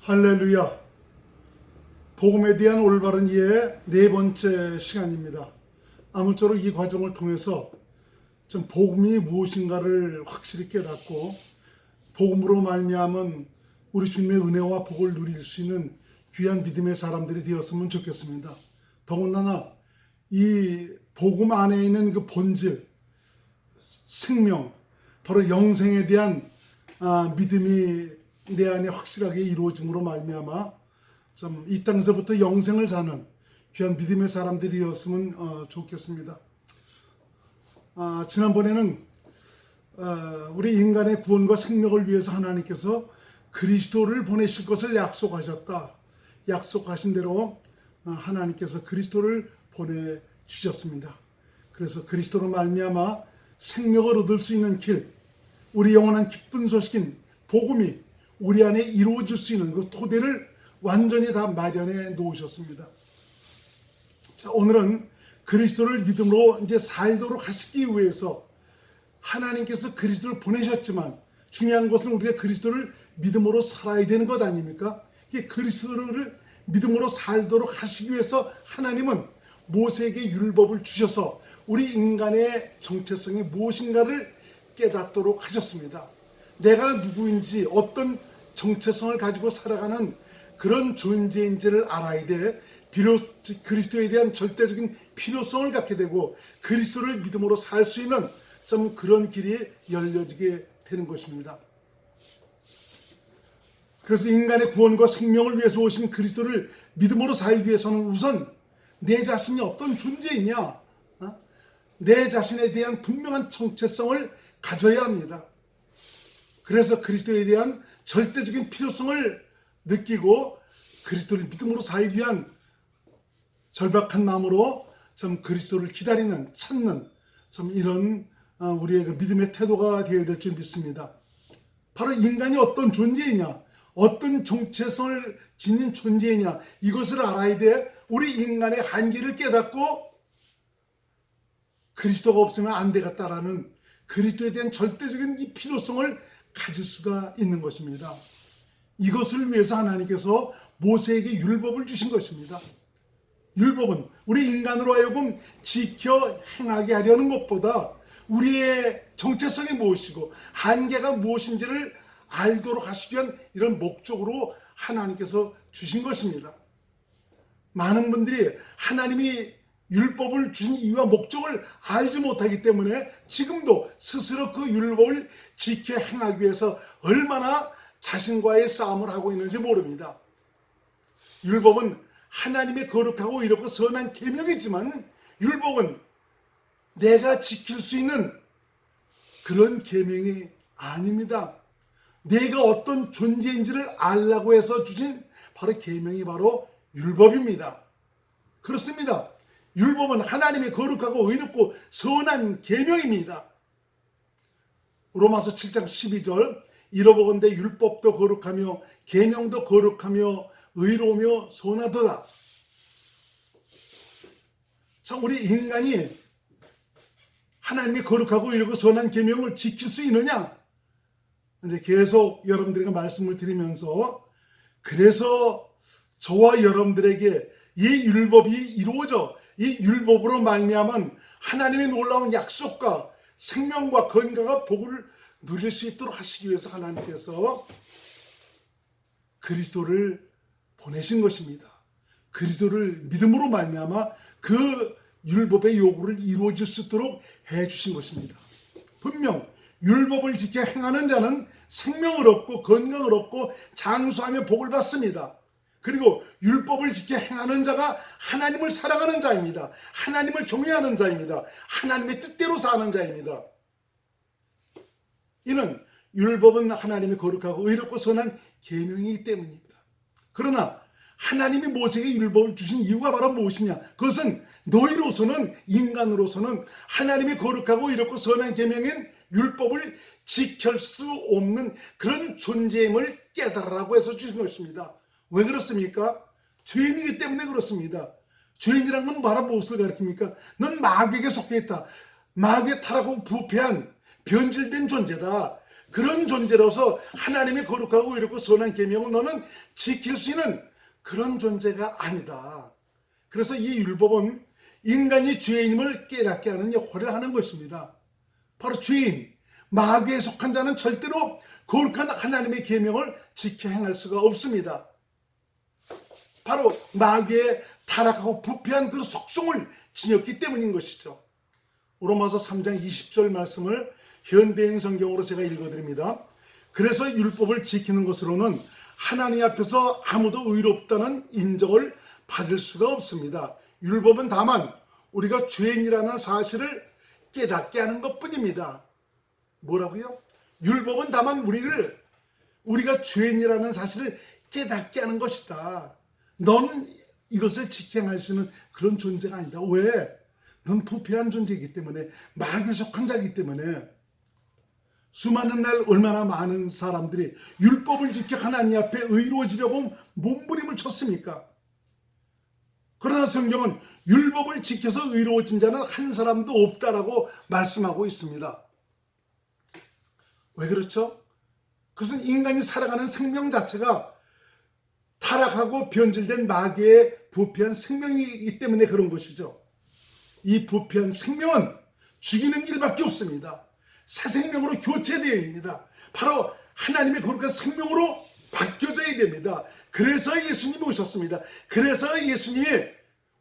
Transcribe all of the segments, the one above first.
할렐루야. 복음에 대한 올바른 이해의 네 번째 시간입니다. 아무쪼록 이 과정을 통해서 좀 복음이 무엇인가를 확실히 깨닫고 복음으로 말미암은 우리 주님의 은혜와 복을 누릴 수 있는 귀한 믿음의 사람들이 되었으면 좋겠습니다. 더군다나 이 복음 안에 있는 그 본질, 생명, 바로 영생에 대한 믿음이 내 안에 확실하게 이루어짐으로 말미암아 좀 이 땅에서부터 영생을 사는 귀한 믿음의 사람들이었으면 좋겠습니다. 지난번에는 우리 인간의 구원과 생명을 위해서 하나님께서 그리스도를 보내실 것을 약속하셨다. 약속하신 대로 하나님께서 그리스도를 보내주셨습니다. 그래서 그리스도로 말미암아 생명을 얻을 수 있는 길, 우리 영원한 기쁜 소식인 복음이 우리 안에 이루어질 수 있는 그 토대를 완전히 다 마련해 놓으셨습니다. 자, 오늘은 그리스도를 믿음으로 이제 살도록 하시기 위해서 하나님께서 그리스도를 보내셨지만 중요한 것은 우리가 그리스도를 믿음으로 살아야 되는 것 아닙니까? 그리스도를 믿음으로 살도록 하시기 위해서 하나님은 모세에게 율법을 주셔서 우리 인간의 정체성이 무엇인가를 깨닫도록 하셨습니다. 내가 누구인지 어떤 정체성을 가지고 살아가는 그런 존재인지를 알아야 돼. 비로소 그리스도에 대한 절대적인 필요성을 갖게 되고 그리스도를 믿음으로 살 수 있는 좀 그런 길이 열려지게 되는 것입니다. 그래서 인간의 구원과 생명을 위해서 오신 그리스도를 믿음으로 살기 위해서는 우선 내 자신이 어떤 존재이냐, 내 자신에 대한 분명한 정체성을 가져야 합니다. 그래서 그리스도에 대한 절대적인 필요성을 느끼고 그리스도를 믿음으로 살기 위한 절박한 마음으로 좀 그리스도를 기다리는, 찾는 좀 이런 우리의 그 믿음의 태도가 되어야 될 줄 믿습니다. 바로 인간이 어떤 존재이냐, 어떤 정체성을 지닌 존재이냐, 이것을 알아야 돼. 우리 인간의 한계를 깨닫고 그리스도가 없으면 안 되겠다라는 그리스도에 대한 절대적인 이 필요성을 가질 수가 있는 것입니다. 이것을 위해서 하나님께서 모세에게 율법을 주신 것입니다. 율법은 우리 인간으로 하여금 지켜 행하게 하려는 것보다 우리의 정체성이 무엇이고 한계가 무엇인지를 알도록 하시기 위한 이런 목적으로 하나님께서 주신 것입니다. 많은 분들이 하나님이 율법을 주신 이유와 목적을 알지 못하기 때문에 지금도 스스로 그 율법을 지켜 행하기 위해서 얼마나 자신과의 싸움을 하고 있는지 모릅니다. 율법은 하나님의 거룩하고 이렇고 선한 계명이지만 율법은 내가 지킬 수 있는 그런 계명이 아닙니다. 내가 어떤 존재인지를 알라고 해서 주신 바로 계명이 바로 율법입니다. 그렇습니다. 율법은 하나님의 거룩하고 의롭고 선한 계명입니다. 로마서 7장 12절 이러보건대 율법도 거룩하며 계명도 거룩하며 의로우며 선하도다. 참 우리 인간이 하나님의 거룩하고 의롭고 선한 계명을 지킬 수 있느냐? 이제 계속 여러분들에게 말씀을 드리면서 그래서 저와 여러분들에게 이 율법이 이루어져 이 율법으로 말미암은 하나님의 놀라운 약속과 생명과 건강과 복을 누릴 수 있도록 하시기 위해서 하나님께서 그리스도를 보내신 것입니다. 그리스도를 믿음으로 말미암아 그 율법의 요구를 이루어질 수 있도록 해주신 것입니다. 분명 율법을 지켜 행하는 자는 생명을 얻고 건강을 얻고 장수하며 복을 받습니다. 그리고 율법을 지켜 행하는 자가 하나님을 사랑하는 자입니다. 하나님을 경외하는 자입니다. 하나님의 뜻대로 사는 자입니다. 이는 율법은 하나님의 거룩하고 의롭고 선한 계명이기 때문입니다. 그러나 하나님이 모세에게 율법을 주신 이유가 바로 무엇이냐? 그것은 너희로서는 인간으로서는 하나님의 거룩하고 의롭고 선한 계명인 율법을 지킬 수 없는 그런 존재임을 깨달으라고 해서 주신 것입니다. 왜 그렇습니까? 죄인이기 때문에 그렇습니다. 죄인이란 건 바로 무엇을 가리킵니까? 넌 마귀에게 속해 있다. 마귀의 타락하고 부패한 변질된 존재다. 그런 존재로서 하나님의 거룩하고 의롭고 선한 계명을 너는 지킬 수 있는 그런 존재가 아니다. 그래서 이 율법은 인간이 죄인임을 깨닫게 하는 역할을 하는 것입니다. 바로 죄인, 마귀에 속한 자는 절대로 거룩한 하나님의 계명을 지켜 행할 수가 없습니다. 바로 마귀의 타락하고 부패한 그 속성을 지녔기 때문인 것이죠. 로마서 3장 20절 말씀을 현대인 성경으로 제가 읽어드립니다. 그래서 율법을 지키는 것으로는 하나님 앞에서 아무도 의롭다는 인정을 받을 수가 없습니다. 율법은 다만 우리가 죄인이라는 사실을 깨닫게 하는 것뿐입니다. 뭐라고요? 율법은 다만 우리가 죄인이라는 사실을 깨닫게 하는 것이다. 너는 이것을 지켜할 수 있는 그런 존재가 아니다. 왜? 넌 부패한 존재이기 때문에, 마귀에 속한 자이기 때문에. 수많은 날 얼마나 많은 사람들이 율법을 지켜 하나님 앞에 의로워지려고 몸부림을 쳤습니까? 그러나 성경은 율법을 지켜서 의로워진 자는 한 사람도 없다라고 말씀하고 있습니다. 왜 그렇죠? 그것은 인간이 살아가는 생명 자체가 타락하고 변질된 마귀의 부패한 생명이기 때문에 그런 것이죠. 이 부패한 생명은 죽이는 일밖에 없습니다. 새 생명으로 교체되어야 됩니다. 바로 하나님의 거룩한 생명으로 바뀌어져야 됩니다. 그래서 예수님이 오셨습니다. 그래서 예수님이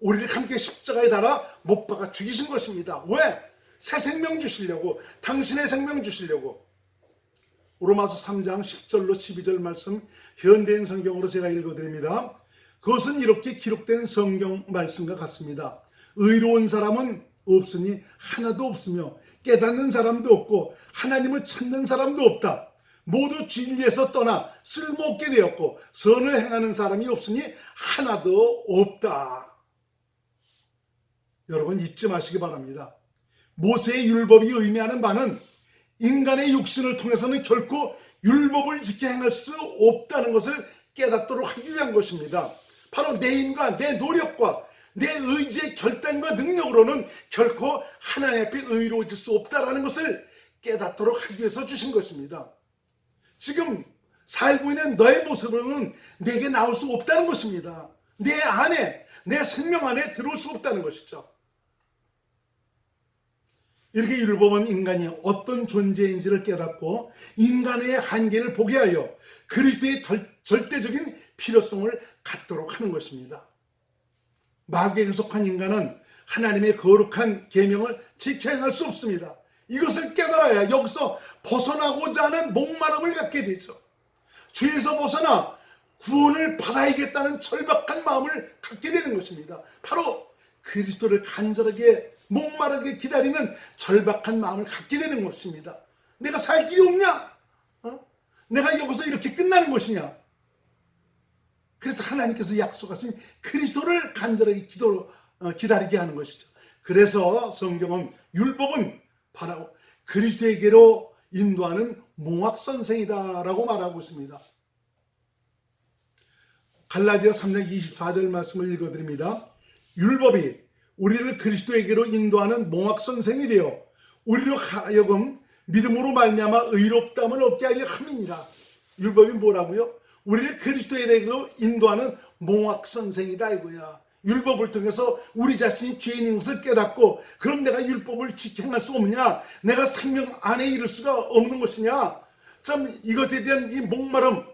우리를 함께 십자가에 달아 못 박아 죽이신 것입니다. 왜? 새 생명 주시려고, 당신의 생명 주시려고. 로마서 3장 10절로 12절 말씀 현대인 성경으로 제가 읽어드립니다. 그것은 이렇게 기록된 성경 말씀과 같습니다. 의로운 사람은 없으니 하나도 없으며 깨닫는 사람도 없고 하나님을 찾는 사람도 없다. 모두 진리에서 떠나 쓸모없게 되었고 선을 행하는 사람이 없으니 하나도 없다. 여러분 잊지 마시기 바랍니다. 모세의 율법이 의미하는 바는 인간의 육신을 통해서는 결코 율법을 지켜 행할 수 없다는 것을 깨닫도록 하기 위한 것입니다. 바로 내 힘과 내 노력과 내 의지의 결단과 능력으로는 결코 하나님 앞에 의로워질 수 없다는 것을 깨닫도록 하기 위해서 주신 것입니다. 지금 살고 있는 너의 모습으로는 내게 나올 수 없다는 것입니다. 내 안에, 내 생명 안에 들어올 수 없다는 것이죠. 이렇게 율법은 인간이 어떤 존재인지를 깨닫고 인간의 한계를 보게 하여 그리스도의 절대적인 필요성을 갖도록 하는 것입니다. 마귀에 속한 인간은 하나님의 거룩한 계명을 지켜 행할 수 없습니다. 이것을 깨달아야 여기서 벗어나고자 하는 목마름을 갖게 되죠. 죄에서 벗어나 구원을 받아야겠다는 절박한 마음을 갖게 되는 것입니다. 바로 그리스도를 간절하게 목마르게 기다리는 절박한 마음을 갖게 되는 것입니다. 내가 살 길이 없냐? 내가 여기서 이렇게 끝나는 것이냐? 그래서 하나님께서 약속하신 그리스도를 간절하게 기다리게 하는 것이죠. 그래서 성경은 율법은 바로 그리스도에게로 인도하는 몽학선생이다라고 말하고 있습니다. 갈라디아 3장 24절 말씀을 읽어드립니다. 율법이 우리를 그리스도에게로 인도하는 몽학선생이 되어 우리로 하여금 믿음으로 말미암아 의롭다함을 얻게 하려 함이니라. 율법이 뭐라고요? 우리를 그리스도에게로 인도하는 몽학선생이다 이거야. 율법을 통해서 우리 자신이 죄인인 것을 깨닫고 그럼 내가 율법을 지켜 행할 수 없냐? 내가 생명 안에 이를 수가 없는 것이냐? 참 이것에 대한 이 목마름을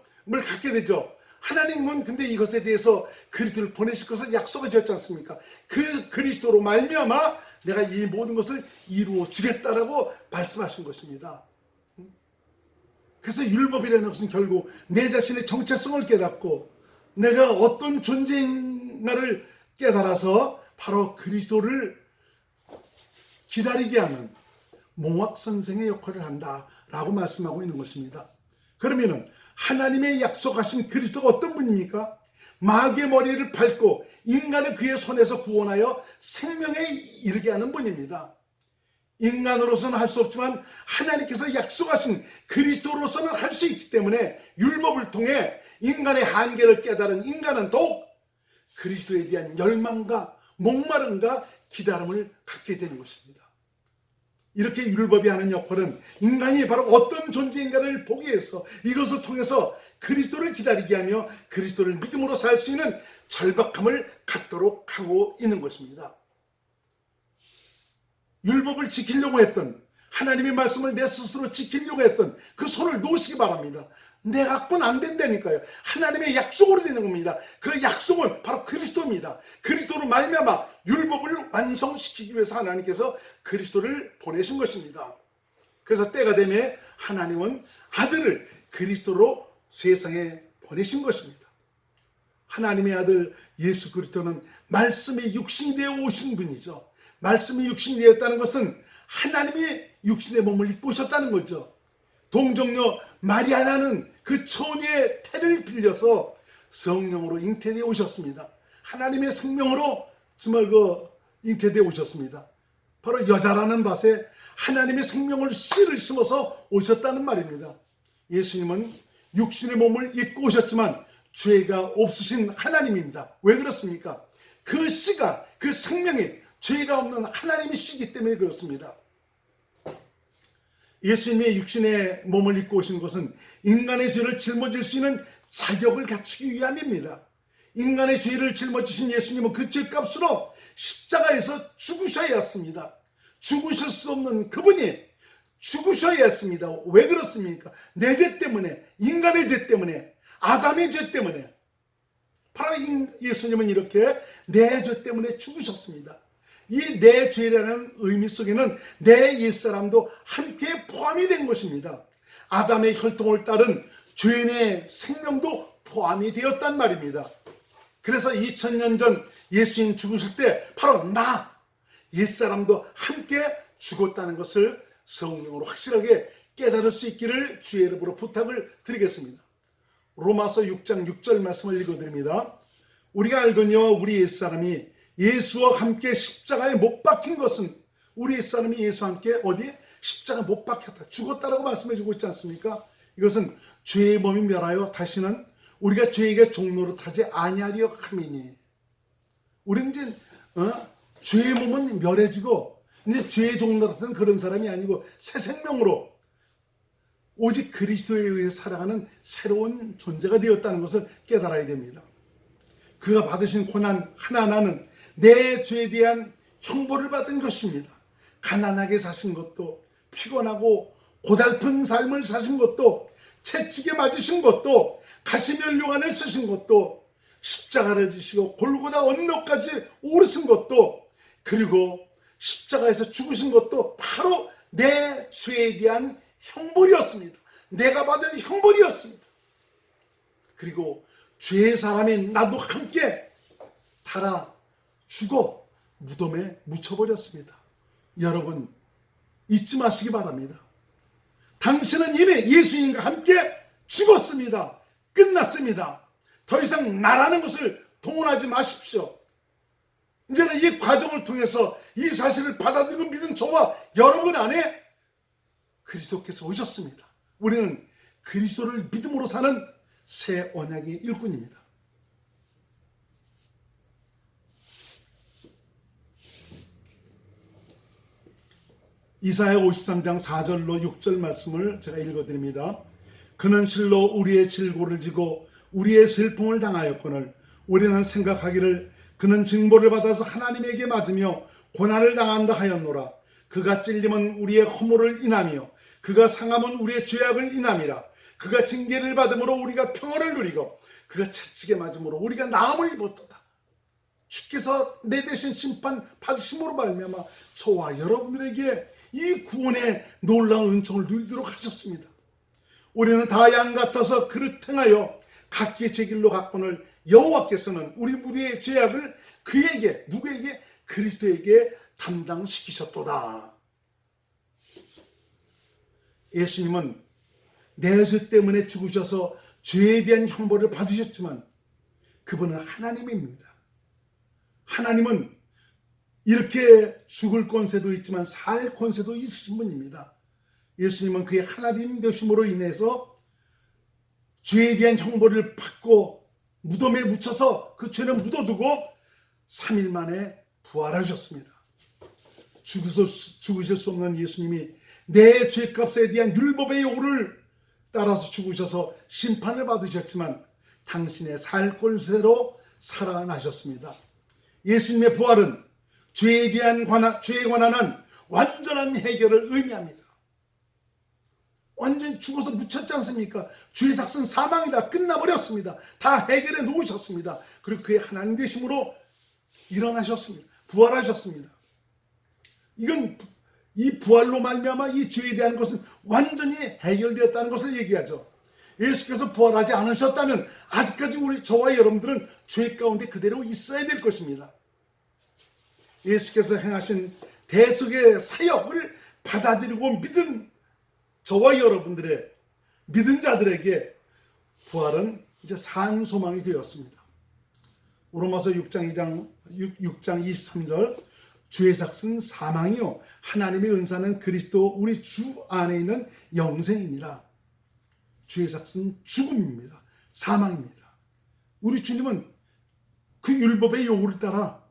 갖게 되죠. 하나님은 근데 이것에 대해서 그리스도를 보내실 것을 약속해 주셨지 않습니까? 그 그리스도로 말미암아 내가 이 모든 것을 이루어 주겠다라고 말씀하신 것입니다. 그래서 율법이라는 것은 결국 내 자신의 정체성을 깨닫고 내가 어떤 존재인가를 깨달아서 바로 그리스도를 기다리게 하는 몽학선생의 역할을 한다라고 말씀하고 있는 것입니다. 그러면은 하나님의 약속하신 그리스도가 어떤 분입니까? 마귀의 머리를 밟고 인간을 그의 손에서 구원하여 생명에 이르게 하는 분입니다. 인간으로서는 할 수 없지만 하나님께서 약속하신 그리스도로서는 할 수 있기 때문에 율법을 통해 인간의 한계를 깨달은 인간은 더욱 그리스도에 대한 열망과 목마름과 기다림을 갖게 되는 것입니다. 이렇게 율법이 하는 역할은 인간이 바로 어떤 존재인가를 보기 위해서 이것을 통해서 그리스도를 기다리게 하며 그리스도를 믿음으로 살 수 있는 절박함을 갖도록 하고 있는 것입니다. 율법을 지키려고 했던, 하나님의 말씀을 내 스스로 지키려고 했던 그 손을 놓으시기 바랍니다. 내 갖고는 안 된다니까요. 하나님의 약속으로 되는 겁니다. 그 약속은 바로 그리스도입니다. 그리스도로 말미암아 율법을 완성시키기 위해서 하나님께서 그리스도를 보내신 것입니다. 그래서 때가 되면 하나님은 아들을 그리스도로 세상에 보내신 것입니다. 하나님의 아들 예수 그리스도는 말씀이 육신이 되어 오신 분이죠. 말씀이 육신이 되었다는 것은 하나님의 육신의 몸을 입고 오셨다는 거죠. 동정녀 마리아라는 그 처녀의 태를 빌려서 성령으로 잉태되어 오셨습니다. 하나님의 생명으로 정말 잉태되어 오셨습니다. 바로 여자라는 밭에 하나님의 생명을 씨를 심어서 오셨다는 말입니다. 예수님은 육신의 몸을 입고 오셨지만 죄가 없으신 하나님입니다. 왜 그렇습니까? 그 씨가, 그 생명이 죄가 없는 하나님의 씨이기 때문에 그렇습니다. 예수님의 육신의 몸을 입고 오신 것은 인간의 죄를 짊어질 수 있는 자격을 갖추기 위함입니다. 인간의 죄를 짊어지신 예수님은 그 죄값으로 십자가에서 죽으셔야 했습니다. 죽으실 수 없는 그분이 죽으셔야 했습니다. 왜 그렇습니까? 내 죄 때문에, 인간의 죄 때문에, 아담의 죄 때문에. 바로 예수님은 이렇게 내 죄 때문에 죽으셨습니다. 이 내 죄라는 의미 속에는 내 옛사람도 함께 포함이 된 것입니다. 아담의 혈통을 따른 죄인의 생명도 포함이 되었단 말입니다. 그래서 2000년 전 예수님 죽으실 때 바로 나, 옛사람도 함께 죽었다는 것을 성령으로 확실하게 깨달을 수 있기를 주의 이름으로 부탁을 드리겠습니다. 로마서 6장 6절 말씀을 읽어드립니다. 우리가 알거니와 우리 옛사람이 예수와 함께 십자가에 못 박힌 것은, 우리 옛사람이 예수와 함께 어디? 십자가에 못 박혔다, 죽었다라고 말씀해주고 있지 않습니까? 이것은 죄의 몸이 멸하여 다시는 우리가 죄에게 종노릇하지 아니하리요 함이니. 우리는 이제 죄의 몸은 멸해지고 이제 죄의 종노릇하는 그런 사람이 아니고 새 생명으로 오직 그리스도에 의해 살아가는 새로운 존재가 되었다는 것을 깨달아야 됩니다. 그가 받으신 고난 하나하나는 내 죄에 대한 형벌을 받은 것입니다. 가난하게 사신 것도, 피곤하고 고달픈 삶을 사신 것도, 채찍에 맞으신 것도, 가시면류관을 쓰신 것도, 십자가를 지시고 골고다 언덕까지 오르신 것도, 그리고 십자가에서 죽으신 것도 바로 내 죄에 대한 형벌이었습니다. 내가 받을 형벌이었습니다. 그리고 죄의 사람인 나도 함께 달아 죽어 무덤에 묻혀버렸습니다. 여러분 잊지 마시기 바랍니다. 당신은 이미 예수님과 함께 죽었습니다. 끝났습니다. 더 이상 나라는 것을 동원하지 마십시오. 이제는 이 과정을 통해서 이 사실을 받아들이고 믿은 저와 여러분 안에 그리스도께서 오셨습니다. 우리는 그리스도를 믿음으로 사는 새 언약의 일꾼입니다. 이사야 53장 4절로 6절 말씀을 제가 읽어드립니다. 그는 실로 우리의 질고를 지고 우리의 슬픔을 당하였거늘 우리는 생각하기를 그는 징벌을 받아서 하나님에게 맞으며 고난을 당한다 하였노라. 그가 찔림은 우리의 허물을 인하며 그가 상함은 우리의 죄악을 인함이라. 그가 징계를 받음으로 우리가 평화를 누리고 그가 채찍에 맞음으로 우리가 나음을 입었도다. 주께서 내 대신 심판 받으심으로 말미암아 저와 여러분들에게 이 구원의 놀라운 은총을 누리도록 하셨습니다. 우리는 다 양 같아서 그릇 행하여 각기 제 길로 갔거늘 여호와께서는 우리 무리의 죄악을 그에게, 누구에게? 그리스도에게 담당시키셨도다. 예수님은 내 죄 때문에 죽으셔서 죄에 대한 형벌을 받으셨지만 그분은 하나님입니다. 하나님은 이렇게 죽을 권세도 있지만 살 권세도 있으신 분입니다. 예수님은 그의 하나님 되심으로 인해서 죄에 대한 형벌을 받고 무덤에 묻혀서 그 죄는 묻어두고 3일 만에 부활하셨습니다. 죽으실 수 없는 예수님이 내 죄값에 대한 율법의 요구를 따라서 죽으셔서 심판을 받으셨지만 당신의 살 권세로 살아나셨습니다. 예수님의 부활은 죄에 관한 완전한 해결을 의미합니다. 완전히 죽어서 묻혔지 않습니까? 죄의 삭은 사망이다. 끝나버렸습니다. 다 해결해 놓으셨습니다. 그리고 그의 하나님 되심으로 일어나셨습니다. 부활하셨습니다. 이건 이 부활로 말미암아 이 죄에 대한 것은 완전히 해결되었다는 것을 얘기하죠. 예수께서 부활하지 않으셨다면 아직까지 저와 여러분들은 죄 가운데 그대로 있어야 될 것입니다. 예수께서 행하신 대속의 사역을 받아들이고 믿은 저와 여러분들의 믿은 자들에게 부활은 이제 산 소망이 되었습니다. 로마서 6장 23절 죄의 삭은 사망이요 하나님의 은사는 그리스도 우리 주 안에 있는 영생이니라. 죄의 삭은 죽음입니다. 사망입니다. 우리 주님은 그 율법의 요구를 따라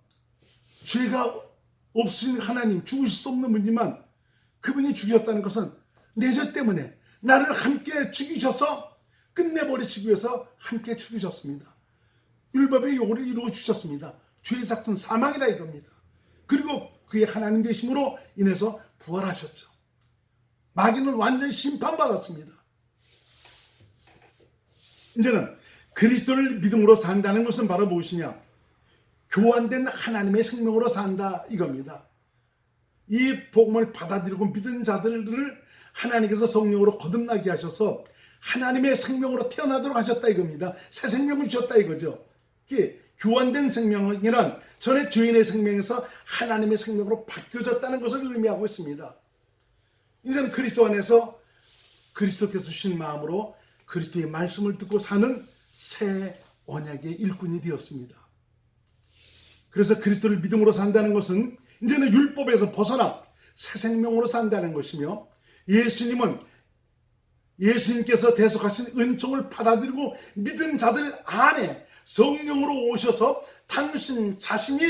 죄가 없으신 하나님, 죽으실 수 없는 분이지만 그분이 죽으셨다는 것은 내 죄 때문에 나를 함께 죽이셔서 끝내버리시기 위해서 함께 죽으셨습니다. 율법의 요구를 이루어 주셨습니다. 죄의 삭은 사망이다 이겁니다. 그리고 그의 하나님 되심으로 인해서 부활하셨죠. 마귀는 완전히 심판받았습니다. 이제는 그리스도를 믿음으로 산다는 것은 바로 무엇이냐? 교환된 하나님의 생명으로 산다 이겁니다. 이 복음을 받아들이고 믿은 자들을 하나님께서 성령으로 거듭나게 하셔서 하나님의 생명으로 태어나도록 하셨다 이겁니다. 새 생명을 주셨다 이거죠. 교환된 생명이란 전에 죄인의 생명에서 하나님의 생명으로 바뀌어졌다는 것을 의미하고 있습니다. 이제는 그리스도 안에서 그리스도께서 주신 마음으로 그리스도의 말씀을 듣고 사는 새 언약의 일꾼이 되었습니다. 그래서 그리스도를 믿음으로 산다는 것은 이제는 율법에서 벗어나 새 생명으로 산다는 것이며, 예수님께서 대속하신 은총을 받아들이고 믿은 자들 안에 성령으로 오셔서 당신 자신이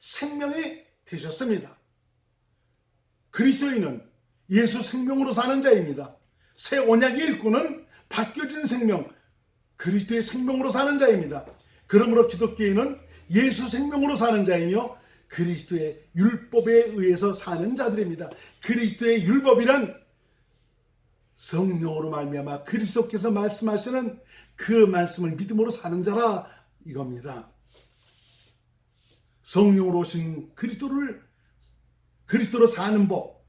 생명이 되셨습니다. 그리스도인은 예수 생명으로 사는 자입니다. 새 언약의 일꾼은 바뀌어진 생명, 그리스도의 생명으로 사는 자입니다. 그러므로 기독교인은 예수 생명으로 사는 자이며 그리스도의 율법에 의해서 사는 자들입니다. 그리스도의 율법이란 성령으로 말미암아 그리스도께서 말씀하시는 그 말씀을 믿음으로 사는 자라 이겁니다. 성령으로 오신 그리스도로 사는 법,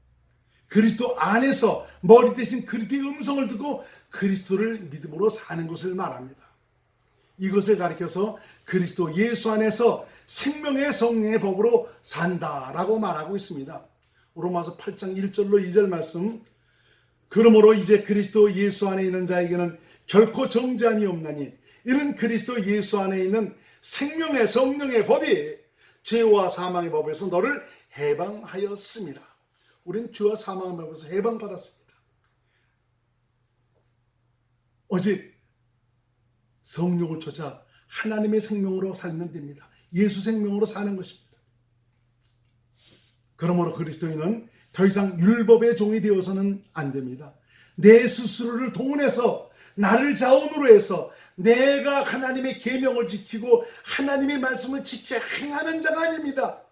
그리스도 안에서 머리 대신 그리스도의 음성을 듣고 그리스도를 믿음으로 사는 것을 말합니다. 이것을 가리켜서 그리스도 예수 안에서 생명의 성령의 법으로 산다라고 말하고 있습니다. 로마서 8장 1절로 2절 말씀, 그러므로 이제 그리스도 예수 안에 있는 자에게는 결코 정죄함이 없나니 이는 그리스도 예수 안에 있는 생명의 성령의 법이 죄와 사망의 법에서 너를 해방하였습니다. 우린 죄와 사망의 법에서 해방받았습니다. 오직 성령을 찾아 하나님의 생명으로 살면 됩니다. 예수 생명으로 사는 것입니다. 그러므로 그리스도인은 더 이상 율법의 종이 되어서는 안 됩니다. 내 스스로를 동원해서 나를 자원으로 해서 내가 하나님의 계명을 지키고 하나님의 말씀을 지켜 행하는 자가 아닙니다.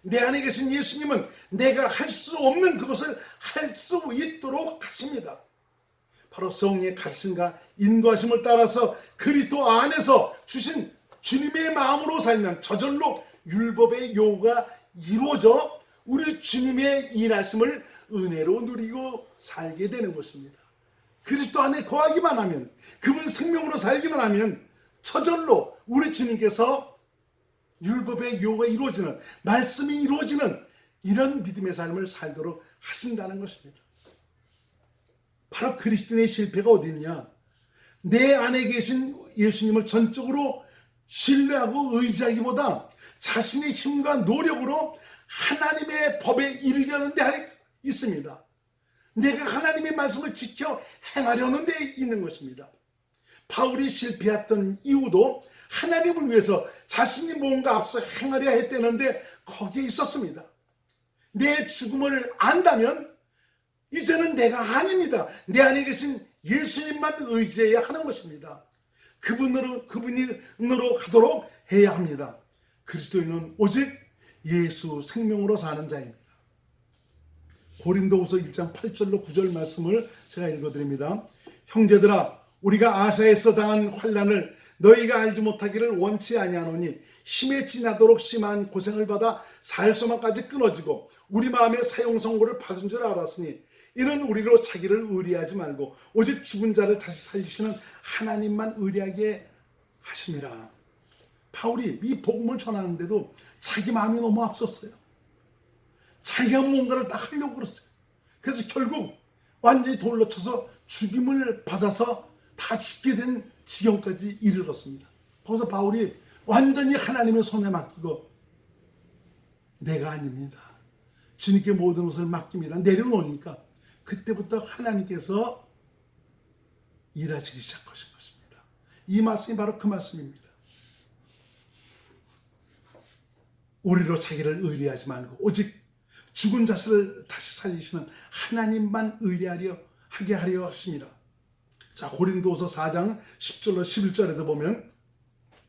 내 안에 계신 예수님은 내가 할 수 없는 그것을 할 수 있도록 하십니다. 바로 성령의 가르침과 인도하심을 따라서 그리스도 안에서 주신 주님의 마음으로 살면 저절로 율법의 요구가 이루어져 우리 주님의 일하심을 은혜로 누리고 살게 되는 것입니다. 그리스도 안에 거하기만 하면, 그분 생명으로 살기만 하면 저절로 우리 주님께서 율법의 요구가 이루어지는, 말씀이 이루어지는 이런 믿음의 삶을 살도록 하신다는 것입니다. 바로 그리스도인의 실패가 어디 있냐? 내 안에 계신 예수님을 전적으로 신뢰하고 의지하기보다 자신의 힘과 노력으로 하나님의 법에 이르려는 데 있습니다. 내가 하나님의 말씀을 지켜 행하려는 데 있는 것입니다. 바울이 실패했던 이유도 하나님을 위해서 자신이 뭔가 앞서 행하려 했다는데 거기에 있었습니다. 내 죽음을 안다면 이제는 내가 아닙니다. 내 안에 계신 예수님만 의지해야 하는 것입니다. 그분으로 가도록 해야 합니다. 그리스도인은 오직 예수 생명으로 사는 자입니다. 고린도후서 1장 8절로 9절 말씀을 제가 읽어드립니다. 형제들아, 우리가 아시아에서 당한 환난을 너희가 알지 못하기를 원치 아니하노니 힘에 지나도록 심한 고생을 받아 살소망까지 끊어지고 우리 마음의 사형선고를 받은 줄 알았으니 이는 우리로 자기를 의리하지 말고 오직 죽은 자를 다시 살리시는 하나님만 의리하게 하심이라. 바울이 이 복음을 전하는데도 자기 마음이 너무 앞섰어요. 자기가 뭔가를 딱 하려고 그랬어요. 그래서 결국 완전히 돌로 쳐서 죽임을 받아서 다 죽게 된 지경까지 이르렀습니다. 거기서 바울이 완전히 하나님의 손에 맡기고 내가 아닙니다. 주님께 모든 것을 맡깁니다. 내려놓으니까 그때부터 하나님께서 일하시기 시작하신 것입니다. 이 말씀이 바로 그 말씀입니다. 우리로 자기를 의리하지 말고 오직 죽은 자를 다시 살리시는 하나님만 의리하게 하려 하십니다. 자, 고린도서 4장 10절로 11절에도 보면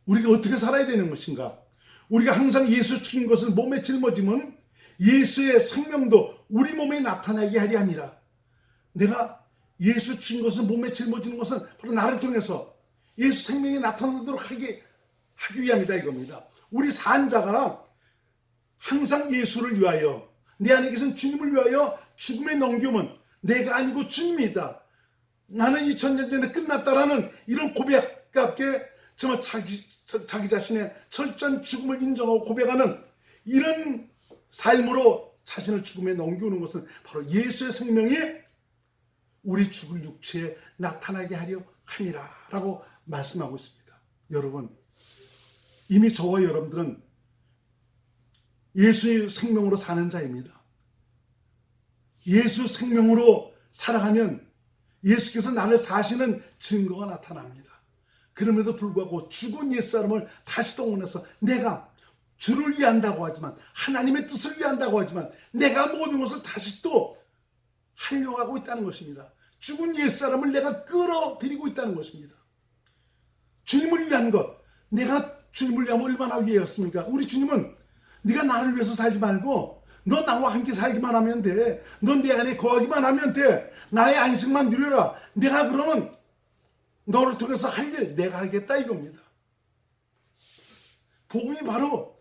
우리가 어떻게 살아야 되는 것인가? 우리가 항상 예수 죽인 것을 몸에 짊어지면 예수의 생명도 우리 몸에 나타나게 하려 함이라. 내가 예수 죽인 것을 몸에 짊어지는 것은 바로 나를 통해서 예수 생명이 나타나도록 하기 위함이다 이겁니다. 우리 산자가 항상 예수를 위하여 내 안에 계신 주님을 위하여 죽음에 넘기면 내가 아니고 주님이다. 나는 2000년 전에 끝났다라는 이런 고백과 함께 정말 자기 자신의 철저한 죽음을 인정하고 고백하는 이런 삶으로 자신을 죽음에 넘기는 것은 바로 예수의 생명이 우리 죽을 육체에 나타나게 하려 함이라 라고 말씀하고 있습니다. 여러분, 이미 저와 여러분들은 예수의 생명으로 사는 자입니다. 예수 생명으로 살아가면 예수께서 나를 사시는 증거가 나타납니다. 그럼에도 불구하고 죽은 옛사람을 다시 동원해서 내가 주를 위한다고 하지만 하나님의 뜻을 위한다고 하지만 내가 모든 것을 다시 또 하려고 하고 있다는 것입니다. 죽은 옛사람을 내가 끌어들이고 있다는 것입니다. 주님을 위한 것, 내가 주님을 위하면 얼마나 위했습니까? 우리 주님은 네가 나를 위해서 살지 말고 너 나와 함께 살기만 하면 돼. 넌 내 안에 거하기만 하면 돼. 나의 안식만 누려라. 내가 그러면 너를 통해서 할 일 내가 하겠다 이겁니다. 복음이 바로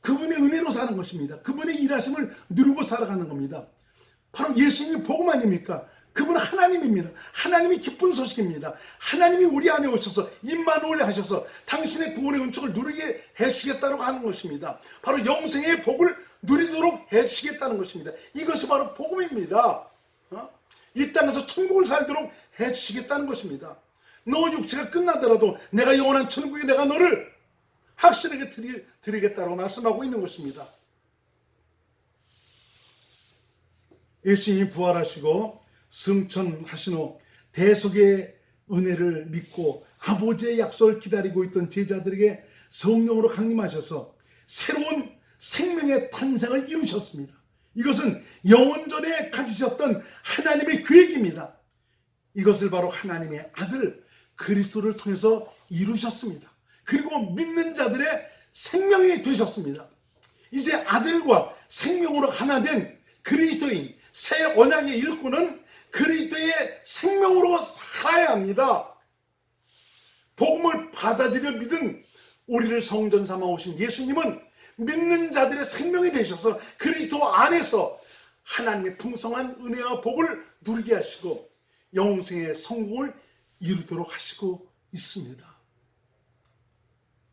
그분의 은혜로 사는 것입니다. 그분의 일하심을 누리고 살아가는 겁니다. 바로 예수님이 복음 아닙니까? 그분은 하나님입니다. 하나님이 기쁜 소식입니다. 하나님이 우리 안에 오셔서 임마누엘 하셔서 당신의 구원의 은총을 누리게 해주시겠다고 하는 것입니다. 바로 영생의 복을 누리도록 해주시겠다는 것입니다. 이것이 바로 복음입니다. 이 땅에서 천국을 살도록 해주시겠다는 것입니다. 너 육체가 끝나더라도 내가 영원한 천국에 내가 너를 확실하게 드리겠다고 말씀하고 있는 것입니다. 예수님이 부활하시고 승천하신 후 대속의 은혜를 믿고 아버지의 약속을 기다리고 있던 제자들에게 성령으로 강림하셔서 새로운 생명의 탄생을 이루셨습니다. 이것은 영원전에 가지셨던 하나님의 계획입니다. 이것을 바로 하나님의 아들 그리스도를 통해서 이루셨습니다. 그리고 믿는 자들의 생명이 되셨습니다. 이제 아들과 생명으로 하나 된 그리스도인 새 언약의 일꾼은 그리스도의 생명으로 살아야 합니다. 복음을 받아들여 믿은 우리를 성전 삼아 오신 예수님은 믿는 자들의 생명이 되셔서 그리스도 안에서 하나님의 풍성한 은혜와 복을 누리게 하시고 영생의 성공을 이루도록 하시고 있습니다.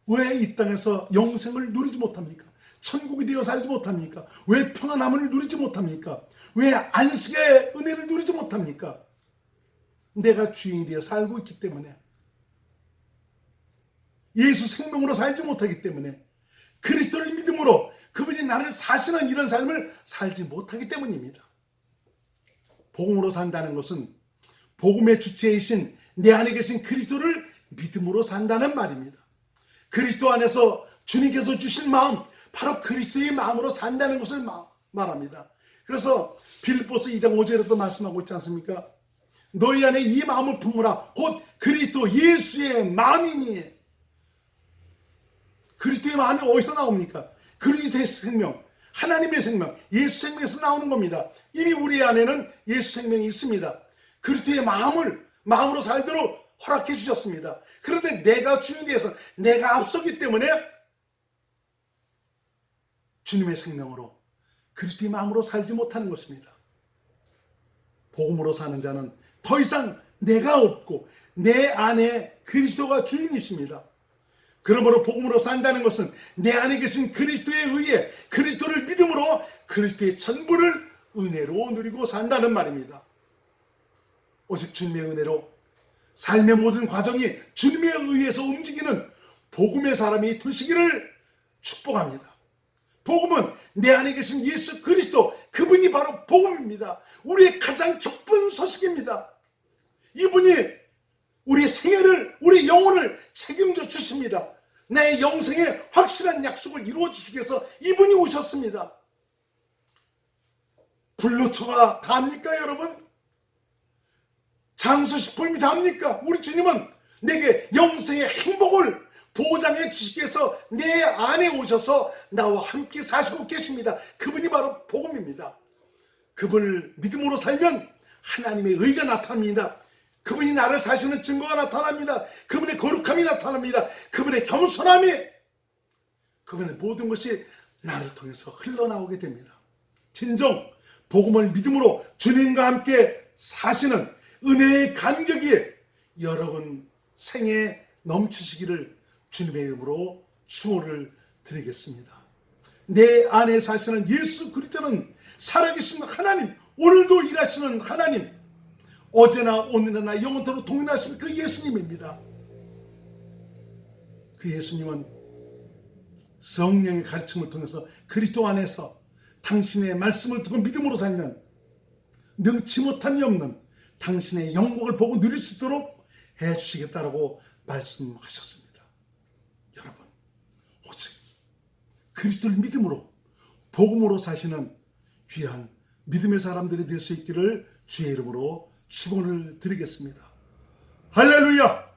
왜 이 땅에서 영생을 누리지 못합니까? 천국이 되어 살지 못합니까? 왜 평안함을 누리지 못합니까? 왜 안식의 은혜를 누리지 못합니까? 내가 주인이 되어 살고 있기 때문에, 예수 생명으로 살지 못하기 때문에, 그리스도를 믿음으로 그분이 나를 사시는 이런 삶을 살지 못하기 때문입니다. 복음으로 산다는 것은 복음의 주체이신 내 안에 계신 그리스도를 믿음으로 산다는 말입니다. 그리스도 안에서 주님께서 주신 마음, 바로 그리스도의 마음으로 산다는 것을 말합니다. 그래서 빌립보서 2장 5절에도 말씀하고 있지 않습니까? 너희 안에 이 마음을 품으라. 곧 그리스도 예수의 마음이니. 그리스도의 마음이 어디서 나옵니까? 그리스도의 생명, 하나님의 생명, 예수 생명에서 나오는 겁니다. 이미 우리 안에는 예수 생명이 있습니다. 그리스도의 마음으로 살도록 허락해 주셨습니다. 그런데 내가 주인에 대해서 내가 앞서기 때문에 주님의 생명으로 그리스도의 마음으로 살지 못하는 것입니다. 복음으로 사는 자는 더 이상 내가 없고 내 안에 그리스도가 주인이십니다. 그러므로 복음으로 산다는 것은 내 안에 계신 그리스도에 의해 그리스도를 믿음으로 그리스도의 전부를 은혜로 누리고 산다는 말입니다. 오직 주님의 은혜로 삶의 모든 과정이 주님에 의해서 움직이는 복음의 사람이 되시기를 축복합니다. 복음은 내 안에 계신 예수 그리스도, 그분이 바로 복음입니다. 우리의 가장 기쁜 소식입니다. 이분이 우리의 생애를, 우리의 영혼을 책임져 주십니다. 내 영생의 확실한 약속을 이루어 주시기 위해서 이분이 오셨습니다. 불로초가 답니까 여러분? 장수식품이 답니까? 우리 주님은 내게 영생의 행복을 보장해 주시기 위해서 내 안에 오셔서 나와 함께 사시고 계십니다. 그분이 바로 복음입니다. 그분을 믿음으로 살면 하나님의 의가 나타납니다. 그분이 나를 사시는 증거가 나타납니다. 그분의 거룩함이 나타납니다. 그분의 겸손함이, 그분의 모든 것이 나를 통해서 흘러나오게 됩니다. 진정 복음을 믿음으로 주님과 함께 사시는 은혜의 감격이 여러분 생에 넘치시기를 주님의 이름으로 축원을 드리겠습니다. 내 안에 사시는 예수 그리스도는 살아계신 하나님, 오늘도 일하시는 하나님, 어제나 오늘이나 영원토록 동일하신 그 예수님입니다. 그 예수님은 성령의 가르침을 통해서 그리스도 안에서 당신의 말씀을 듣고 믿음으로 살면 능치 못함이 없는 당신의 영광을 보고 누릴 수 있도록 해주시겠다라고 말씀하셨습니다. 여러분, 오직 그리스도를 믿음으로 복음으로 사시는 귀한 믿음의 사람들이 될 수 있기를 주의 이름으로 축원을 드리겠습니다. 할렐루야!